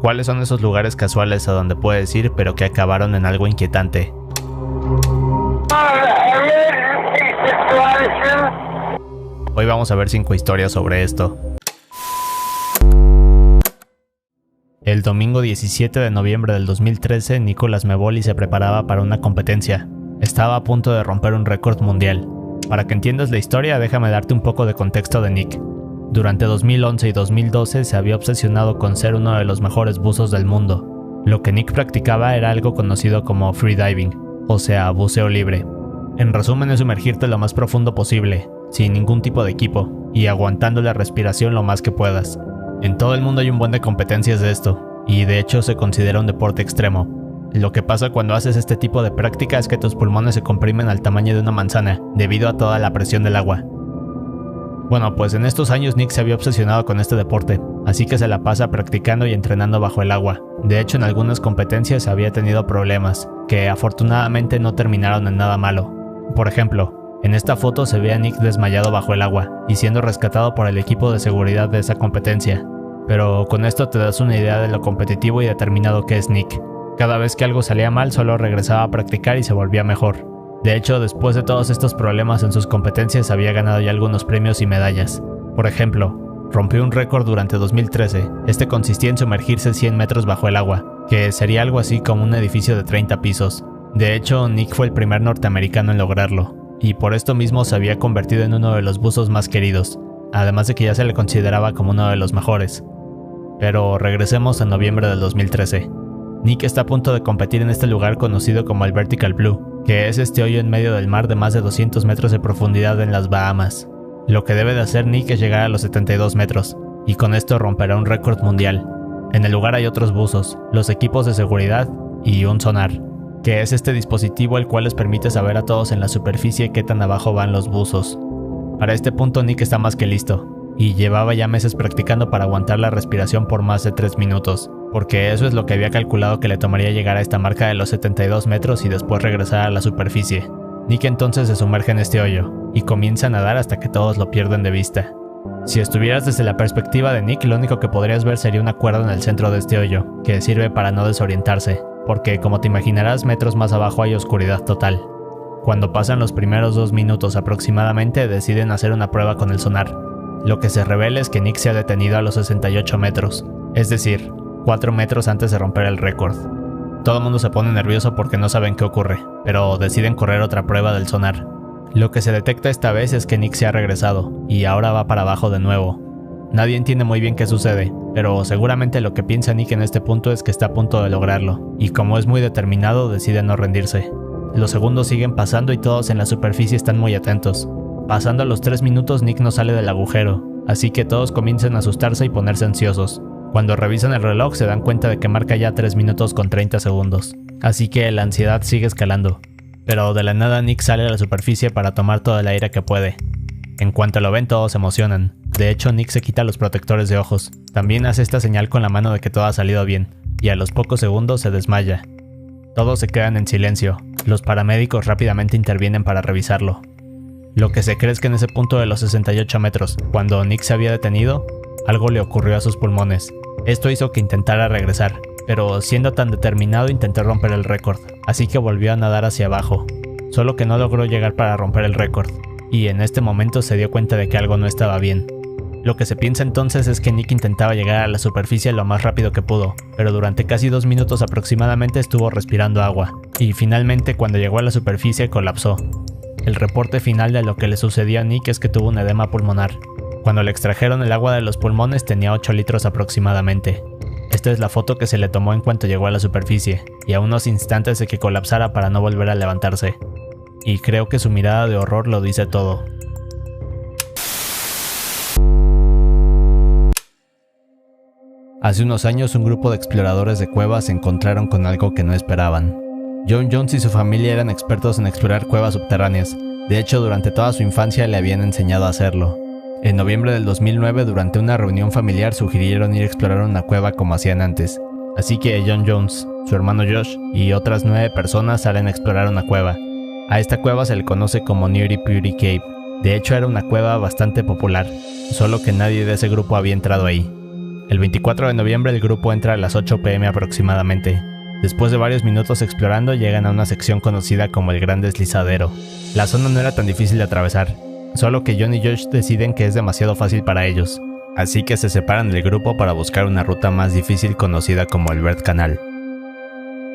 ¿Cuáles son esos lugares casuales a donde puedes ir pero que acabaron en algo inquietante? Hoy vamos a ver 5 historias sobre esto. El domingo 17 de noviembre del 2013, Nicolas Mevoli se preparaba para una competencia. Estaba a punto de romper un récord mundial. Para que entiendas la historia, déjame darte un poco de contexto de Nick. Durante 2011 y 2012 se había obsesionado con ser uno de los mejores buzos del mundo. Lo que Nick practicaba era algo conocido como freediving, o sea, buceo libre. En resumen, es sumergirte lo más profundo posible, sin ningún tipo de equipo, y aguantando la respiración lo más que puedas. En todo el mundo hay un buen de competencias de esto, y de hecho se considera un deporte extremo. Lo que pasa cuando haces este tipo de práctica es que tus pulmones se comprimen al tamaño de una manzana, debido a toda la presión del agua. Bueno, pues en estos años Nick se había obsesionado con este deporte, así que se la pasa practicando y entrenando bajo el agua. De hecho, en algunas competencias había tenido problemas, que afortunadamente no terminaron en nada malo. Por ejemplo, en esta foto se ve a Nick desmayado bajo el agua y siendo rescatado por el equipo de seguridad de esa competencia. Pero con esto te das una idea de lo competitivo y determinado que es Nick. Cada vez que algo salía mal, solo regresaba a practicar y se volvía mejor. De hecho, después de todos estos problemas en sus competencias, había ganado ya algunos premios y medallas. Por ejemplo, rompió un récord durante 2013. Este consistía en sumergirse 100 metros bajo el agua, que sería algo así como un edificio de 30 pisos. De hecho, Nick fue el primer norteamericano en lograrlo, y por esto mismo se había convertido en uno de los buzos más queridos, además de que ya se le consideraba como uno de los mejores. Pero regresemos a noviembre del 2013. Nick está a punto de competir en este lugar conocido como el Vertical Blue, que es este hoyo en medio del mar de más de 200 metros de profundidad en las Bahamas. Lo que debe de hacer Nick es llegar a los 72 metros, y con esto romperá un récord mundial. En el lugar hay otros buzos, los equipos de seguridad y un sonar, que es este dispositivo el cual les permite saber a todos en la superficie qué tan abajo van los buzos. Para este punto Nick está más que listo, y llevaba ya meses practicando para aguantar la respiración por más de 3 minutos, porque eso es lo que había calculado que le tomaría llegar a esta marca de los 72 metros y después regresar a la superficie. Nick entonces se sumerge en este hoyo, y comienza a nadar hasta que todos lo pierden de vista. Si estuvieras desde la perspectiva de Nick, lo único que podrías ver sería una cuerda en el centro de este hoyo, que sirve para no desorientarse, porque como te imaginarás, metros más abajo hay oscuridad total. Cuando pasan los primeros 2 minutos aproximadamente, deciden hacer una prueba con el sonar. Lo que se revela es que Nick se ha detenido a los 68 metros, es decir, 4 metros antes de romper el récord. Todo el mundo se pone nervioso porque no saben qué ocurre, pero deciden correr otra prueba del sonar. Lo que se detecta esta vez es que Nick se ha regresado, y ahora va para abajo de nuevo. Nadie entiende muy bien qué sucede, pero seguramente lo que piensa Nick en este punto es que está a punto de lograrlo, y como es muy determinado, decide no rendirse. Los segundos siguen pasando y todos en la superficie están muy atentos. Pasando los 3 minutos, Nick no sale del agujero, así que todos comienzan a asustarse y ponerse ansiosos. Cuando revisan el reloj se dan cuenta de que marca ya 3 minutos con 30 segundos, así que la ansiedad sigue escalando. Pero de la nada Nick sale a la superficie para tomar todo el aire que puede. En cuanto lo ven todos se emocionan. De hecho, Nick se quita los protectores de ojos. También hace esta señal con la mano de que todo ha salido bien, y a los pocos segundos se desmaya. Todos se quedan en silencio. Los paramédicos rápidamente intervienen para revisarlo. Lo que se cree es que en ese punto de los 68 metros, cuando Nick se había detenido, algo le ocurrió a sus pulmones. Esto hizo que intentara regresar, pero siendo tan determinado intentó romper el récord, así que volvió a nadar hacia abajo. Solo que no logró llegar para romper el récord, y en este momento se dio cuenta de que algo no estaba bien. Lo que se piensa entonces es que Nick intentaba llegar a la superficie lo más rápido que pudo, pero durante casi 2 minutos aproximadamente estuvo respirando agua, y finalmente cuando llegó a la superficie colapsó. El reporte final de lo que le sucedió a Nick es que tuvo un edema pulmonar. Cuando le extrajeron el agua de los pulmones tenía 8 litros aproximadamente. Esta es la foto que se le tomó en cuanto llegó a la superficie, y a unos instantes de que colapsara para no volver a levantarse. Y creo que su mirada de horror lo dice todo. Hace unos años un grupo de exploradores de cuevas se encontraron con algo que no esperaban. John Jones y su familia eran expertos en explorar cuevas subterráneas. De hecho, durante toda su infancia le habían enseñado a hacerlo. En noviembre del 2009, durante una reunión familiar, sugirieron ir a explorar una cueva como hacían antes. Así que John Jones, su hermano Josh y otras 9 personas salen a explorar una cueva. A esta cueva se le conoce como Nutty Putty Cave. De hecho, era una cueva bastante popular, solo que nadie de ese grupo había entrado ahí. El 24 de noviembre el grupo entra a las 8 p.m. aproximadamente. Después de varios minutos explorando, llegan a una sección conocida como el Gran Deslizadero. La zona no era tan difícil de atravesar, solo que John y Josh deciden que es demasiado fácil para ellos, así que se separan del grupo para buscar una ruta más difícil conocida como el Bird Canal.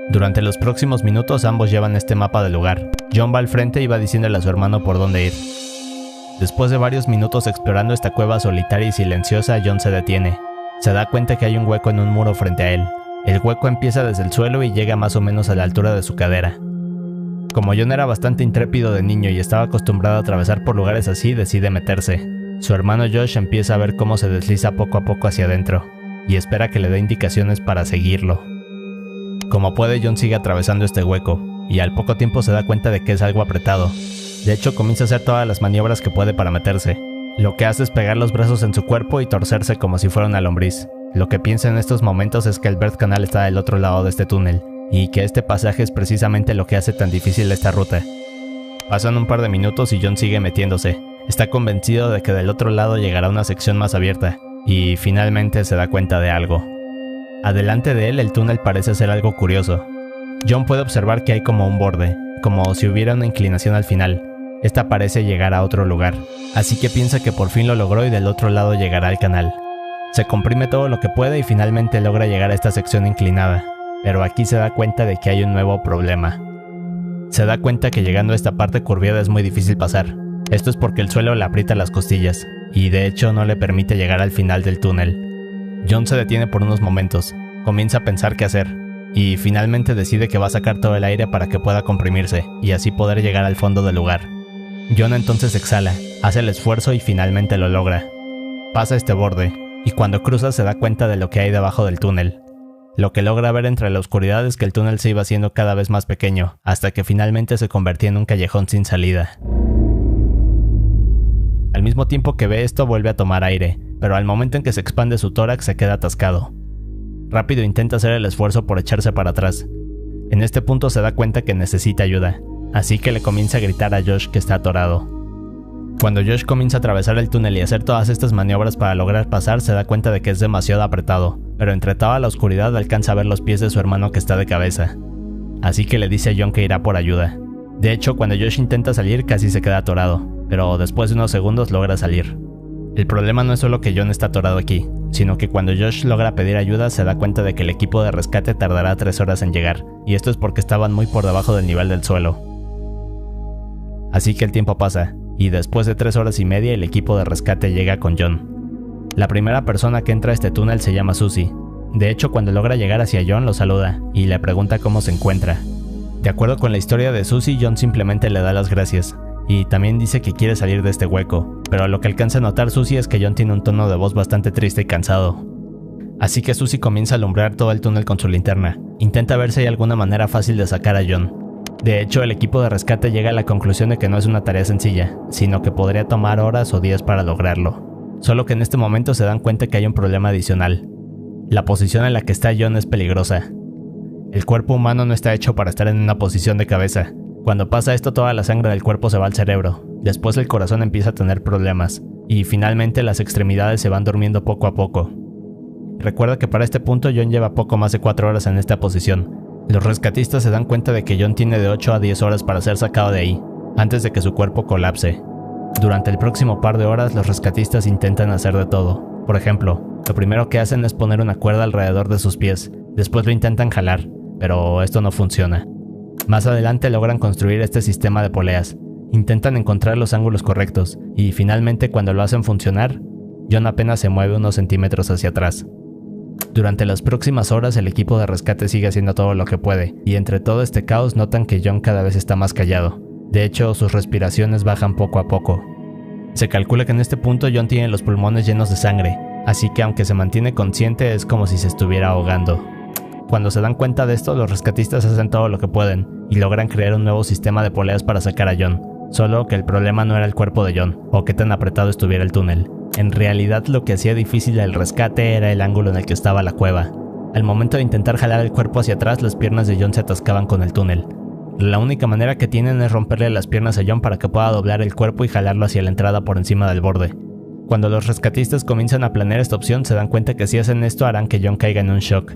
Durante los próximos minutos ambos llevan este mapa del lugar. John va al frente y va diciéndole a su hermano por dónde ir. Después de varios minutos explorando esta cueva solitaria y silenciosa, John se detiene. Se da cuenta que hay un hueco en un muro frente a él. El hueco empieza desde el suelo y llega más o menos a la altura de su cadera. Como John era bastante intrépido de niño y estaba acostumbrado a atravesar por lugares así, decide meterse. Su hermano Josh empieza a ver cómo se desliza poco a poco hacia adentro, y espera que le dé indicaciones para seguirlo. Como puede, John sigue atravesando este hueco, y al poco tiempo se da cuenta de que es algo apretado. De hecho, comienza a hacer todas las maniobras que puede para meterse. Lo que hace es pegar los brazos en su cuerpo y torcerse como si fuera una lombriz. Lo que piensa en estos momentos es que el Bird Canal está del otro lado de este túnel, y que este pasaje es precisamente lo que hace tan difícil esta ruta. Pasan un par de minutos y John sigue metiéndose. Está convencido de que del otro lado llegará una sección más abierta, y finalmente se da cuenta de algo. Adelante de él el túnel parece ser algo curioso. John puede observar que hay como un borde, como si hubiera una inclinación al final. Esta parece llegar a otro lugar, así que piensa que por fin lo logró y del otro lado llegará al canal. Se comprime todo lo que puede y finalmente logra llegar a esta sección inclinada, pero aquí se da cuenta de que hay un nuevo problema. Se da cuenta que llegando a esta parte curviada es muy difícil pasar. Esto es porque el suelo le aprieta las costillas, y de hecho no le permite llegar al final del túnel. John se detiene por unos momentos, comienza a pensar qué hacer, y finalmente decide que va a sacar todo el aire para que pueda comprimirse, y así poder llegar al fondo del lugar. John entonces exhala, hace el esfuerzo y finalmente lo logra. Pasa este borde, y cuando cruza se da cuenta de lo que hay debajo del túnel. Lo que logra ver entre la oscuridad es que el túnel se iba haciendo cada vez más pequeño, hasta que finalmente se convertía en un callejón sin salida. Al mismo tiempo que ve esto vuelve a tomar aire, pero al momento en que se expande su tórax se queda atascado. Rápido intenta hacer el esfuerzo por echarse para atrás. En este punto se da cuenta que necesita ayuda, así que le comienza a gritar a Josh que está atorado. Cuando Josh comienza a atravesar el túnel y hacer todas estas maniobras para lograr pasar, se da cuenta de que es demasiado apretado, pero entre toda la oscuridad alcanza a ver los pies de su hermano que está de cabeza. Así que le dice a John que irá por ayuda. De hecho, cuando Josh intenta salir casi se queda atorado, pero después de unos segundos logra salir. El problema no es solo que John está atorado aquí, sino que cuando Josh logra pedir ayuda se da cuenta de que el equipo de rescate tardará 3 horas en llegar, y esto es porque estaban muy por debajo del nivel del suelo. Así que el tiempo pasa, y después de 3 horas y media el equipo de rescate llega con John. La primera persona que entra a este túnel se llama Susie. De hecho, cuando logra llegar hacia John lo saluda, y le pregunta cómo se encuentra. De acuerdo con la historia de Susie, John simplemente le da las gracias, y también dice que quiere salir de este hueco, pero lo que alcanza a notar Susie es que John tiene un tono de voz bastante triste y cansado. Así que Susie comienza a alumbrar todo el túnel con su linterna. Intenta ver si hay alguna manera fácil de sacar a John. De hecho, el equipo de rescate llega a la conclusión de que no es una tarea sencilla, sino que podría tomar horas o días para lograrlo. Solo que en este momento se dan cuenta que hay un problema adicional. La posición en la que está John es peligrosa. El cuerpo humano no está hecho para estar en una posición de cabeza. Cuando pasa esto, toda la sangre del cuerpo se va al cerebro, después el corazón empieza a tener problemas, y finalmente las extremidades se van durmiendo poco a poco. Recuerda que para este punto John lleva poco más de 4 horas en esta posición. Los rescatistas se dan cuenta de que John tiene de 8 a 10 horas para ser sacado de ahí, antes de que su cuerpo colapse. Durante el próximo par de horas los rescatistas intentan hacer de todo. Por ejemplo, lo primero que hacen es poner una cuerda alrededor de sus pies, después lo intentan jalar, pero esto no funciona. Más adelante logran construir este sistema de poleas, intentan encontrar los ángulos correctos, y finalmente cuando lo hacen funcionar, John apenas se mueve unos centímetros hacia atrás. Durante las próximas horas el equipo de rescate sigue haciendo todo lo que puede, y entre todo este caos notan que John cada vez está más callado. De hecho, sus respiraciones bajan poco a poco. Se calcula que en este punto John tiene los pulmones llenos de sangre, así que aunque se mantiene consciente es como si se estuviera ahogando. Cuando se dan cuenta de esto, los rescatistas hacen todo lo que pueden, y logran crear un nuevo sistema de poleas para sacar a John. Solo que el problema no era el cuerpo de John, o qué tan apretado estuviera el túnel. En realidad lo que hacía difícil el rescate era el ángulo en el que estaba la cueva. Al momento de intentar jalar el cuerpo hacia atrás, las piernas de John se atascaban con el túnel. La única manera que tienen es romperle las piernas a John para que pueda doblar el cuerpo y jalarlo hacia la entrada por encima del borde. Cuando los rescatistas comienzan a planear esta opción, se dan cuenta que si hacen esto harán que John caiga en un shock.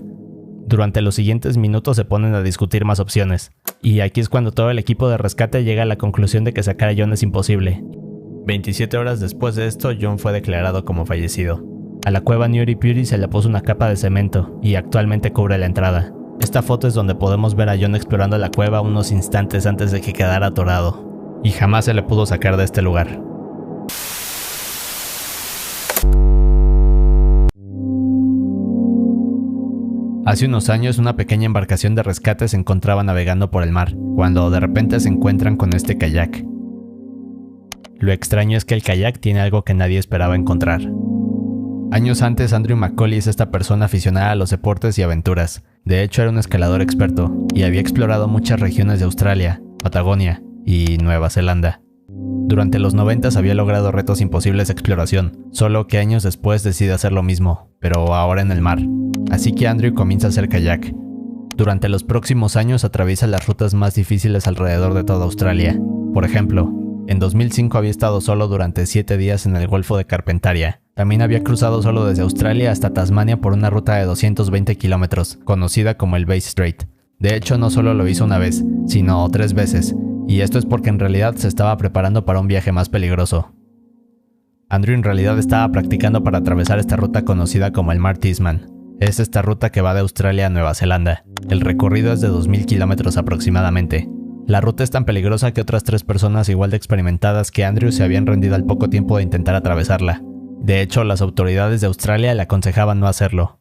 Durante los siguientes minutos se ponen a discutir más opciones, y aquí es cuando todo el equipo de rescate llega a la conclusión de que sacar a John es imposible. 27 horas después de esto, John fue declarado como fallecido. A la cueva Newry Puri se le puso una capa de cemento y actualmente cubre la entrada. Esta foto es donde podemos ver a John explorando la cueva unos instantes antes de que quedara atorado, y jamás se le pudo sacar de este lugar. Hace unos años una pequeña embarcación de rescate se encontraba navegando por el mar, cuando de repente se encuentran con este kayak. Lo extraño es que el kayak tiene algo que nadie esperaba encontrar. Años antes, Andrew McCauley es esta persona aficionada a los deportes y aventuras. De hecho, era un escalador experto y había explorado muchas regiones de Australia, Patagonia y Nueva Zelanda. Durante los 90s había logrado retos imposibles de exploración, solo que años después decide hacer lo mismo, pero ahora en el mar. Así que Andrew comienza a hacer kayak. Durante los próximos años atraviesa las rutas más difíciles alrededor de toda Australia. Por ejemplo, en 2005 había estado solo durante 7 días en el Golfo de Carpentaria. También había cruzado solo desde Australia hasta Tasmania por una ruta de 220 kilómetros, conocida como el Bass Strait. De hecho, no solo lo hizo una vez, sino 3 veces, y esto es porque en realidad se estaba preparando para un viaje más peligroso. Andrew en realidad estaba practicando para atravesar esta ruta conocida como el Mar Tasman. Es esta ruta que va de Australia a Nueva Zelanda. El recorrido es de 2000 kilómetros aproximadamente. La ruta es tan peligrosa que otras 3 personas igual de experimentadas que Andrew se habían rendido al poco tiempo de intentar atravesarla. De hecho, las autoridades de Australia le aconsejaban no hacerlo.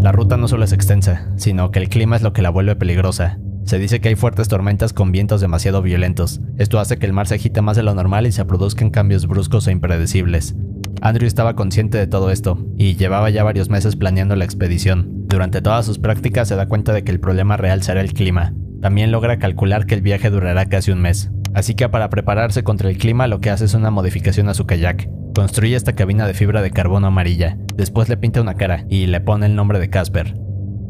La ruta no solo es extensa, sino que el clima es lo que la vuelve peligrosa. Se dice que hay fuertes tormentas con vientos demasiado violentos. Esto hace que el mar se agite más de lo normal y se produzcan cambios bruscos e impredecibles. Andrew estaba consciente de todo esto, y llevaba ya varios meses planeando la expedición. Durante todas sus prácticas se da cuenta de que el problema real será el clima. También logra calcular que el viaje durará casi un mes. Así que para prepararse contra el clima lo que hace es una modificación a su kayak. Construye esta cabina de fibra de carbono amarilla, después le pinta una cara y le pone el nombre de Casper.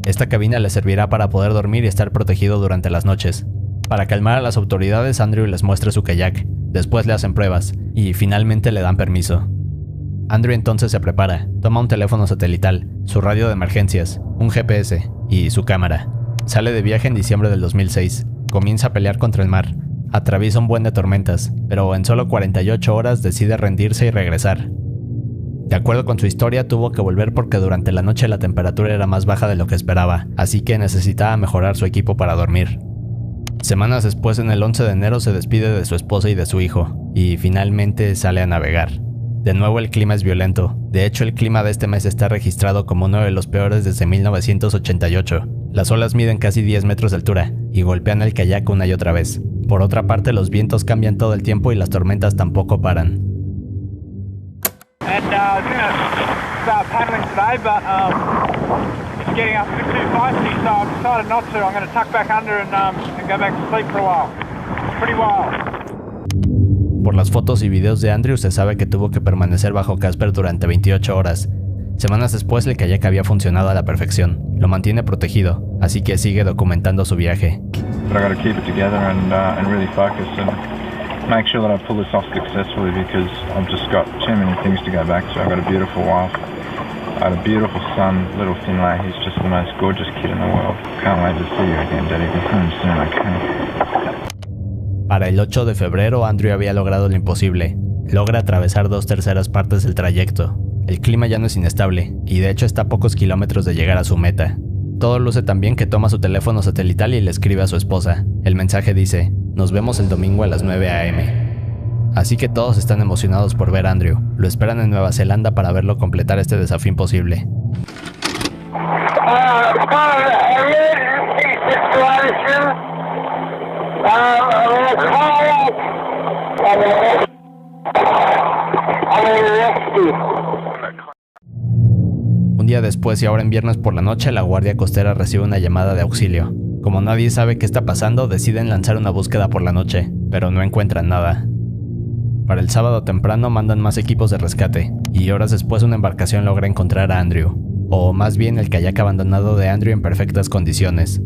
Esta cabina le servirá para poder dormir y estar protegido durante las noches. Para calmar a las autoridades, Andrew les muestra su kayak, después le hacen pruebas y finalmente le dan permiso. Andrew entonces se prepara, toma un teléfono satelital, su radio de emergencias, un GPS y su cámara. Sale de viaje en diciembre del 2006, comienza a pelear contra el mar. Atraviesa un buen de tormentas, pero en solo 48 horas decide rendirse y regresar. De acuerdo con su historia, tuvo que volver porque durante la noche la temperatura era más baja de lo que esperaba, así que necesitaba mejorar su equipo para dormir. Semanas después, en el 11 de enero, se despide de su esposa y de su hijo, y finalmente sale a navegar. De nuevo el clima es violento. De hecho, el clima de este mes está registrado como uno de los peores desde 1988. Las olas miden casi 10 metros de altura y golpean el kayak una y otra vez. Por otra parte, los vientos cambian todo el tiempo y las tormentas tampoco paran. Por las fotos y videos de Andrew se sabe que tuvo que permanecer bajo Casper durante 28 horas. Semanas después el kayak había funcionado a la perfección. Lo mantiene protegido, así que sigue documentando su viaje. But I got to keep it together and really focus and make sure that I pull this off successfully because I've just got too many things to go back to. I've got a beautiful wife, I had a beautiful son, little Finlay. He's just the most gorgeous kid in the world. Can't wait to see you again, Daddy. Be home soon, okay? Para el 8 de febrero, Andrew había logrado lo imposible. Logra atravesar 2/3 partes del trayecto. El clima ya no es inestable, y de hecho está a pocos kilómetros de llegar a su meta. Todo luce tan bien que toma su teléfono satelital y le escribe a su esposa. El mensaje dice: "Nos vemos el domingo a las 9 a.m". Así que todos están emocionados por ver a Andrew. Lo esperan en Nueva Zelanda para verlo completar este desafío imposible. Un día después y ahora en viernes por la noche, la Guardia Costera recibe una llamada de auxilio. Como nadie sabe qué está pasando, deciden lanzar una búsqueda por la noche, pero no encuentran nada. Para el sábado temprano mandan más equipos de rescate, y horas después una embarcación logra encontrar a Andrew, o más bien el kayak abandonado de Andrew en perfectas condiciones.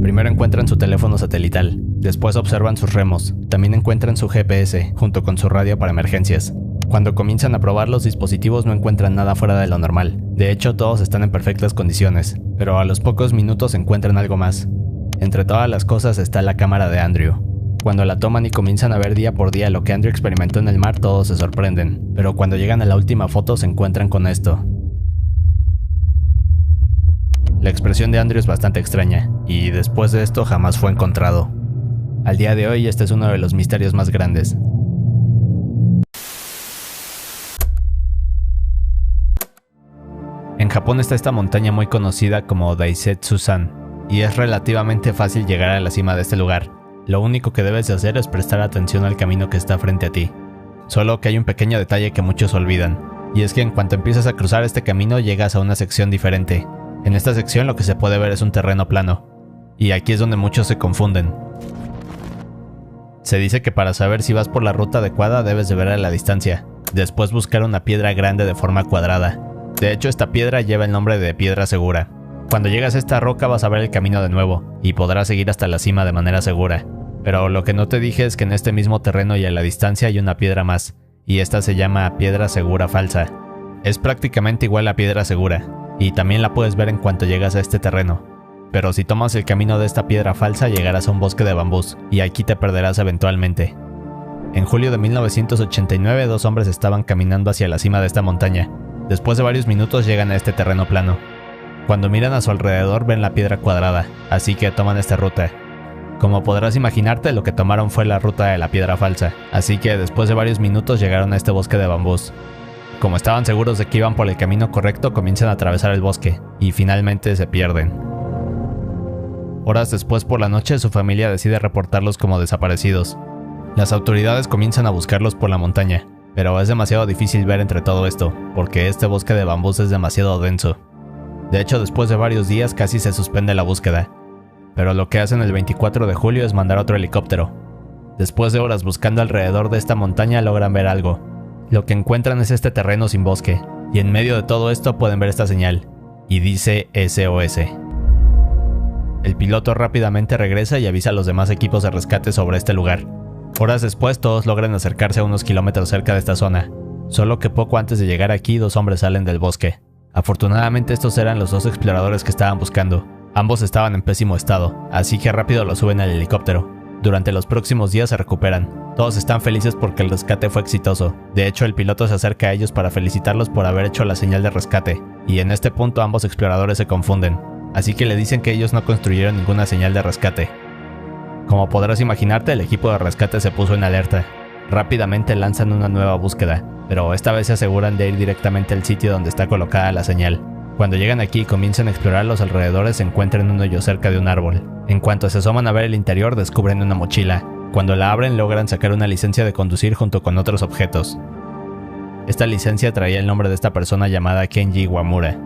Primero encuentran su teléfono satelital, después observan sus remos, también encuentran su GPS, junto con su radio para emergencias. Cuando comienzan a probar los dispositivos no encuentran nada fuera de lo normal, de hecho todos están en perfectas condiciones, pero a los pocos minutos encuentran algo más. Entre todas las cosas está la cámara de Andrew. Cuando la toman y comienzan a ver día por día lo que Andrew experimentó en el mar, todos se sorprenden, pero cuando llegan a la última foto se encuentran con esto. La expresión de Andrew es bastante extraña, y después de esto jamás fue encontrado. Al día de hoy este es uno de los misterios más grandes. En Japón está esta montaña muy conocida como Daisetsu-san, y es relativamente fácil llegar a la cima de este lugar. Lo único que debes de hacer es prestar atención al camino que está frente a ti. Solo que hay un pequeño detalle que muchos olvidan, y es que en cuanto empiezas a cruzar este camino llegas a una sección diferente. En esta sección lo que se puede ver es un terreno plano, y aquí es donde muchos se confunden. Se dice que para saber si vas por la ruta adecuada debes de ver a la distancia, después buscar una piedra grande de forma cuadrada. De hecho, esta piedra lleva el nombre de piedra segura. Cuando llegas a esta roca vas a ver el camino de nuevo, y podrás seguir hasta la cima de manera segura. Pero lo que no te dije es que en este mismo terreno y a la distancia hay una piedra más, y esta se llama piedra segura falsa. Es prácticamente igual a piedra segura, y también la puedes ver en cuanto llegas a este terreno. Pero si tomas el camino de esta piedra falsa llegarás a un bosque de bambús, y aquí te perderás eventualmente. En julio de 1989 dos hombres estaban caminando hacia la cima de esta montaña. Después de varios minutos llegan a este terreno plano. Cuando miran a su alrededor ven la piedra cuadrada, así que toman esta ruta. Como podrás imaginarte, lo que tomaron fue la ruta de la piedra falsa, así que después de varios minutos llegaron a este bosque de bambús. Como estaban seguros de que iban por el camino correcto, comienzan a atravesar el bosque, y finalmente se pierden. Horas después por la noche, su familia decide reportarlos como desaparecidos. Las autoridades comienzan a buscarlos por la montaña, pero es demasiado difícil ver entre todo esto, porque este bosque de bambús es demasiado denso. De hecho, después de varios días casi se suspende la búsqueda. Pero lo que hacen el 24 de julio es mandar otro helicóptero. Después de horas buscando alrededor de esta montaña logran ver algo. Lo que encuentran es este terreno sin bosque, y en medio de todo esto pueden ver esta señal, y dice SOS. El piloto rápidamente regresa y avisa a los demás equipos de rescate sobre este lugar. Horas después todos logran acercarse a unos kilómetros cerca de esta zona, solo que poco antes de llegar aquí dos hombres salen del bosque. Afortunadamente estos eran los dos exploradores que estaban buscando. Ambos estaban en pésimo estado, así que rápido lo suben al helicóptero. Durante los próximos días se recuperan. Todos están felices porque el rescate fue exitoso. De hecho, el piloto se acerca a ellos para felicitarlos por haber hecho la señal de rescate, y en este punto ambos exploradores se confunden, así que le dicen que ellos no construyeron ninguna señal de rescate. Como podrás imaginarte, el equipo de rescate se puso en alerta. Rápidamente lanzan una nueva búsqueda, pero esta vez se aseguran de ir directamente al sitio donde está colocada la señal. Cuando llegan aquí y comienzan a explorar los alrededores, se encuentran un hoyo cerca de un árbol. En cuanto se asoman a ver el interior, descubren una mochila. Cuando la abren, logran sacar una licencia de conducir junto con otros objetos. Esta licencia traía el nombre de esta persona llamada Kenji Iwamura.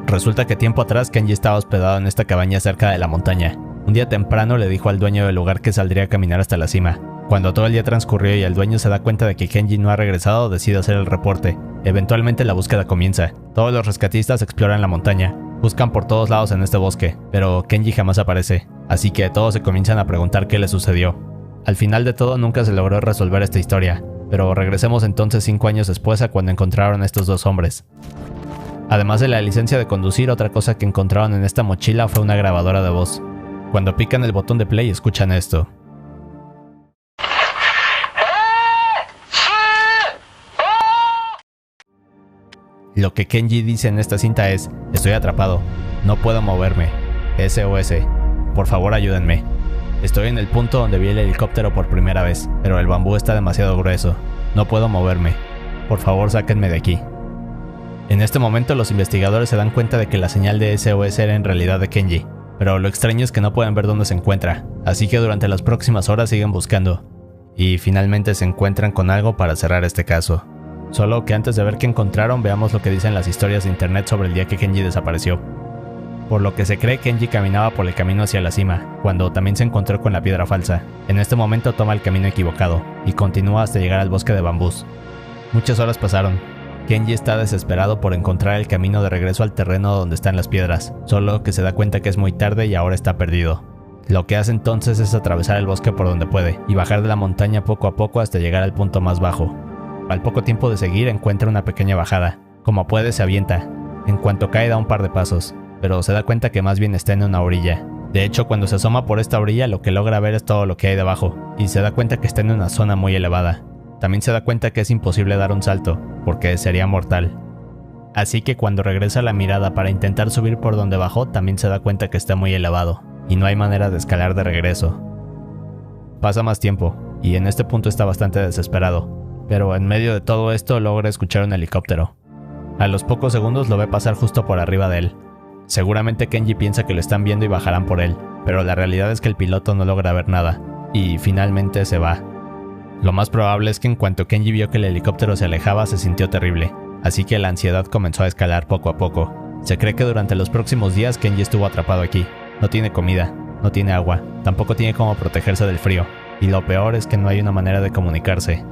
Resulta que tiempo atrás Kenji estaba hospedado en esta cabaña cerca de la montaña. Un día temprano le dijo al dueño del lugar que saldría a caminar hasta la cima. Cuando todo el día transcurrió y el dueño se da cuenta de que Kenji no ha regresado, decide hacer el reporte. Eventualmente la búsqueda comienza. Todos los rescatistas exploran la montaña. Buscan por todos lados en este bosque, pero Kenji jamás aparece. Así que todos se comienzan a preguntar qué le sucedió. Al final de todo nunca se logró resolver esta historia, pero regresemos entonces 5 años después a cuando encontraron a estos dos hombres. Además de la licencia de conducir, otra cosa que encontraron en esta mochila fue una grabadora de voz. Cuando pican el botón de play escuchan esto. Lo que Kenji dice en esta cinta es: estoy atrapado, no puedo moverme, SOS, por favor ayúdenme. Estoy en el punto donde vi el helicóptero por primera vez, pero el bambú está demasiado grueso, no puedo moverme, por favor sáquenme de aquí. En este momento los investigadores se dan cuenta de que la señal de SOS era en realidad de Kenji, pero lo extraño es que no pueden ver dónde se encuentra, así que durante las próximas horas siguen buscando, y finalmente se encuentran con algo para cerrar este caso. Solo que antes de ver qué encontraron, veamos lo que dicen las historias de internet sobre el día que Kenji desapareció. Por lo que se cree, Kenji caminaba por el camino hacia la cima, cuando también se encontró con la piedra falsa. En este momento toma el camino equivocado, y continúa hasta llegar al bosque de bambús. Muchas horas pasaron. Kenji está desesperado por encontrar el camino de regreso al terreno donde están las piedras, solo que se da cuenta que es muy tarde y ahora está perdido. Lo que hace entonces es atravesar el bosque por donde puede y bajar de la montaña poco a poco hasta llegar al punto más bajo. Al poco tiempo de seguir encuentra una pequeña bajada. Como puede se avienta. En cuanto cae da un par de pasos, pero se da cuenta que más bien está en una orilla. De hecho, cuando se asoma por esta orilla lo que logra ver es todo lo que hay debajo, y se da cuenta que está en una zona muy elevada. También se da cuenta que es imposible dar un salto, porque sería mortal. Así que cuando regresa la mirada para intentar subir por donde bajó, también se da cuenta que está muy elevado, y no hay manera de escalar de regreso. Pasa más tiempo, y en este punto está bastante desesperado, pero en medio de todo esto logra escuchar un helicóptero. A los pocos segundos lo ve pasar justo por arriba de él. Seguramente Kenji piensa que lo están viendo y bajarán por él, pero la realidad es que el piloto no logra ver nada, y finalmente se va. Lo más probable es que en cuanto Kenji vio que el helicóptero se alejaba se sintió terrible, así que la ansiedad comenzó a escalar poco a poco. Se cree que durante los próximos días Kenji estuvo atrapado aquí. No tiene comida, no tiene agua, tampoco tiene cómo protegerse del frío, y lo peor es que no hay una manera de comunicarse.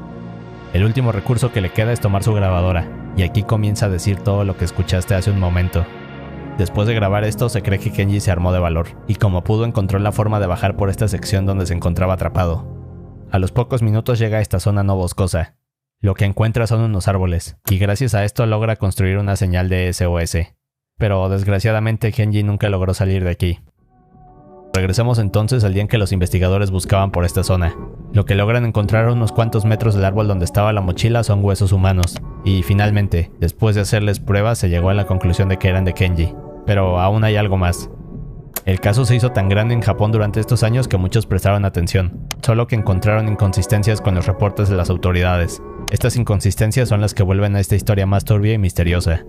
El último recurso que le queda es tomar su grabadora, y aquí comienza a decir todo lo que escuchaste hace un momento. Después de grabar esto, se cree que Kenji se armó de valor, y como pudo encontró la forma de bajar por esta sección donde se encontraba atrapado. A los pocos minutos llega a esta zona no boscosa. Lo que encuentra son unos árboles, y gracias a esto logra construir una señal de SOS. Pero desgraciadamente Kenji nunca logró salir de aquí. Regresemos entonces al día en que los investigadores buscaban por esta zona. Lo que logran encontrar a unos cuantos metros del árbol donde estaba la mochila son huesos humanos, y finalmente, después de hacerles pruebas, se llegó a la conclusión de que eran de Kenji. Pero aún hay algo más. El caso se hizo tan grande en Japón durante estos años que muchos prestaron atención, solo que encontraron inconsistencias con los reportes de las autoridades. Estas inconsistencias son las que vuelven a esta historia más turbia y misteriosa.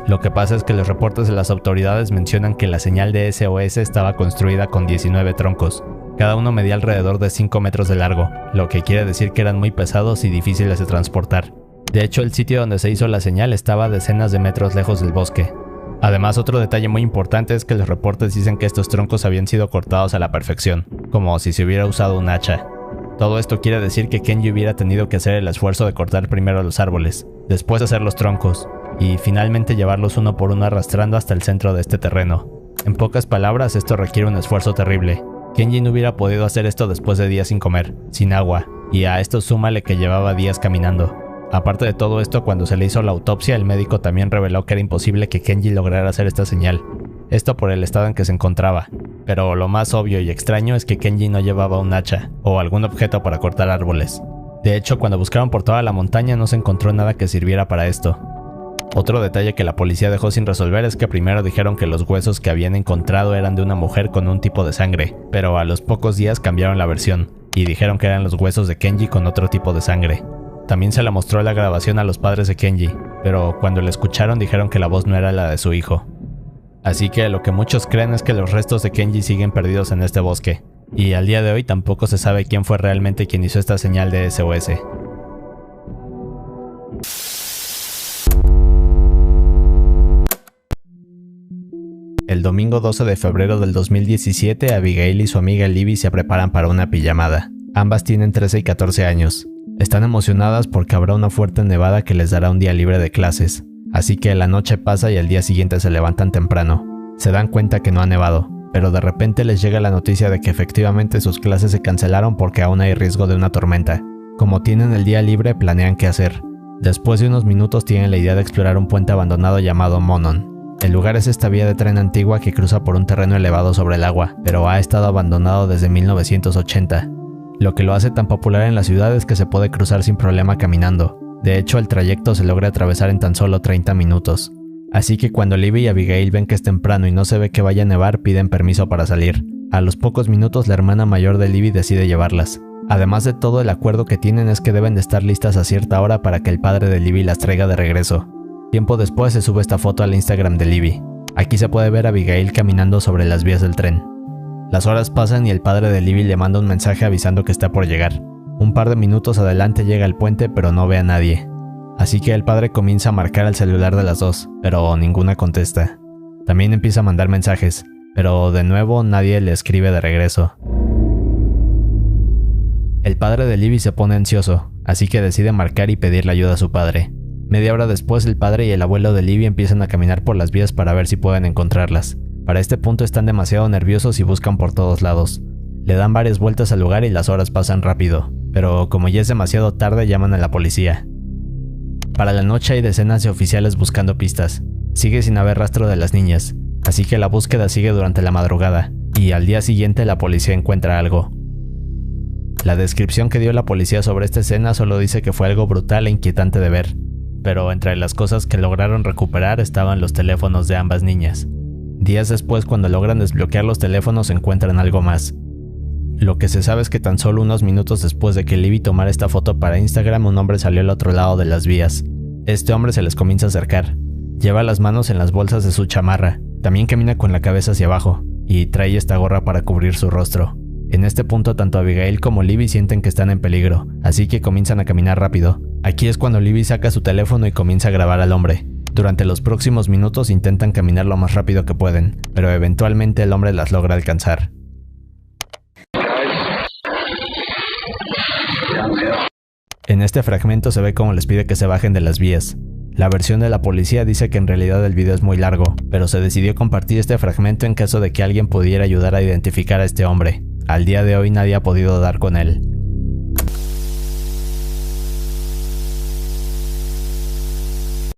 Lo que pasa es que los reportes de las autoridades mencionan que la señal de SOS estaba construida con 19 troncos. Cada uno medía alrededor de 5 metros de largo, lo que quiere decir que eran muy pesados y difíciles de transportar. De hecho, el sitio donde se hizo la señal estaba a decenas de metros lejos del bosque. Además, otro detalle muy importante es que los reportes dicen que estos troncos habían sido cortados a la perfección, como si se hubiera usado un hacha. Todo esto quiere decir que Kenji hubiera tenido que hacer el esfuerzo de cortar primero los árboles, después hacer los troncos, y finalmente llevarlos uno por uno arrastrando hasta el centro de este terreno. En pocas palabras, esto requiere un esfuerzo terrible. Kenji no hubiera podido hacer esto después de días sin comer, sin agua, y a esto súmale que llevaba días caminando. Aparte de todo esto, cuando se le hizo la autopsia, el médico también reveló que era imposible que Kenji lograra hacer esta señal. Esto por el estado en que se encontraba. Pero lo más obvio y extraño es que Kenji no llevaba un hacha o algún objeto para cortar árboles. De hecho, cuando buscaron por toda la montaña no se encontró nada que sirviera para esto. Otro detalle que la policía dejó sin resolver es que primero dijeron que los huesos que habían encontrado eran de una mujer con un tipo de sangre, pero a los pocos días cambiaron la versión y dijeron que eran los huesos de Kenji con otro tipo de sangre. También se le mostró la grabación a los padres de Kenji, pero cuando la escucharon dijeron que la voz no era la de su hijo. Así que lo que muchos creen es que los restos de Kenji siguen perdidos en este bosque, y al día de hoy tampoco se sabe quién fue realmente quien hizo esta señal de SOS. El domingo 12 de febrero del 2017, Abigail y su amiga Libby se preparan para una pijamada. Ambas tienen 13 y 14 años. Están emocionadas porque habrá una fuerte nevada que les dará un día libre de clases. Así que la noche pasa y al día siguiente se levantan temprano. Se dan cuenta que no ha nevado, pero de repente les llega la noticia de que efectivamente sus clases se cancelaron porque aún hay riesgo de una tormenta. Como tienen el día libre, planean qué hacer. Después de unos minutos tienen la idea de explorar un puente abandonado llamado Monon. El lugar es esta vía de tren antigua que cruza por un terreno elevado sobre el agua, pero ha estado abandonado desde 1980. Lo que lo hace tan popular en la ciudad es que se puede cruzar sin problema caminando. De hecho, el trayecto se logra atravesar en tan solo 30 minutos. Así que cuando Libby y Abigail ven que es temprano y no se ve que vaya a nevar, piden permiso para salir. A los pocos minutos, la hermana mayor de Libby decide llevarlas. Además de todo, el acuerdo que tienen es que deben de estar listas a cierta hora para que el padre de Libby las traiga de regreso. Tiempo después se sube esta foto al Instagram de Libby. Aquí se puede ver a Abigail caminando sobre las vías del tren. Las horas pasan y el padre de Libby le manda un mensaje avisando que está por llegar. Un par de minutos adelante llega al puente, pero no ve a nadie. Así que el padre comienza a marcar al celular de las dos, pero ninguna contesta. También empieza a mandar mensajes, pero de nuevo nadie le escribe de regreso. El padre de Libby se pone ansioso, así que decide marcar y pedirle ayuda a su padre. Media hora después, el padre y el abuelo de Libby empiezan a caminar por las vías para ver si pueden encontrarlas. Para este punto están demasiado nerviosos y buscan por todos lados. Le dan varias vueltas al lugar y las horas pasan rápido, pero como ya es demasiado tarde llaman a la policía. Para la noche hay decenas de oficiales buscando pistas. Sigue sin haber rastro de las niñas, así que la búsqueda sigue durante la madrugada, y al día siguiente la policía encuentra algo. La descripción que dio la policía sobre esta escena solo dice que fue algo brutal e inquietante de ver, pero entre las cosas que lograron recuperar estaban los teléfonos de ambas niñas. Días después, cuando logran desbloquear los teléfonos, encuentran algo más. Lo que se sabe es que tan solo unos minutos después de que Libby tomara esta foto para Instagram, un hombre salió al otro lado de las vías. Este hombre se les comienza a acercar. Lleva las manos en las bolsas de su chamarra, también camina con la cabeza hacia abajo, y trae esta gorra para cubrir su rostro. En este punto tanto Abigail como Libby sienten que están en peligro, así que comienzan a caminar rápido. Aquí es cuando Libby saca su teléfono y comienza a grabar al hombre. Durante los próximos minutos intentan caminar lo más rápido que pueden, pero eventualmente el hombre las logra alcanzar. En este fragmento se ve cómo les pide que se bajen de las vías. La versión de la policía dice que en realidad el video es muy largo, pero se decidió compartir este fragmento en caso de que alguien pudiera ayudar a identificar a este hombre. Al día de hoy nadie ha podido dar con él.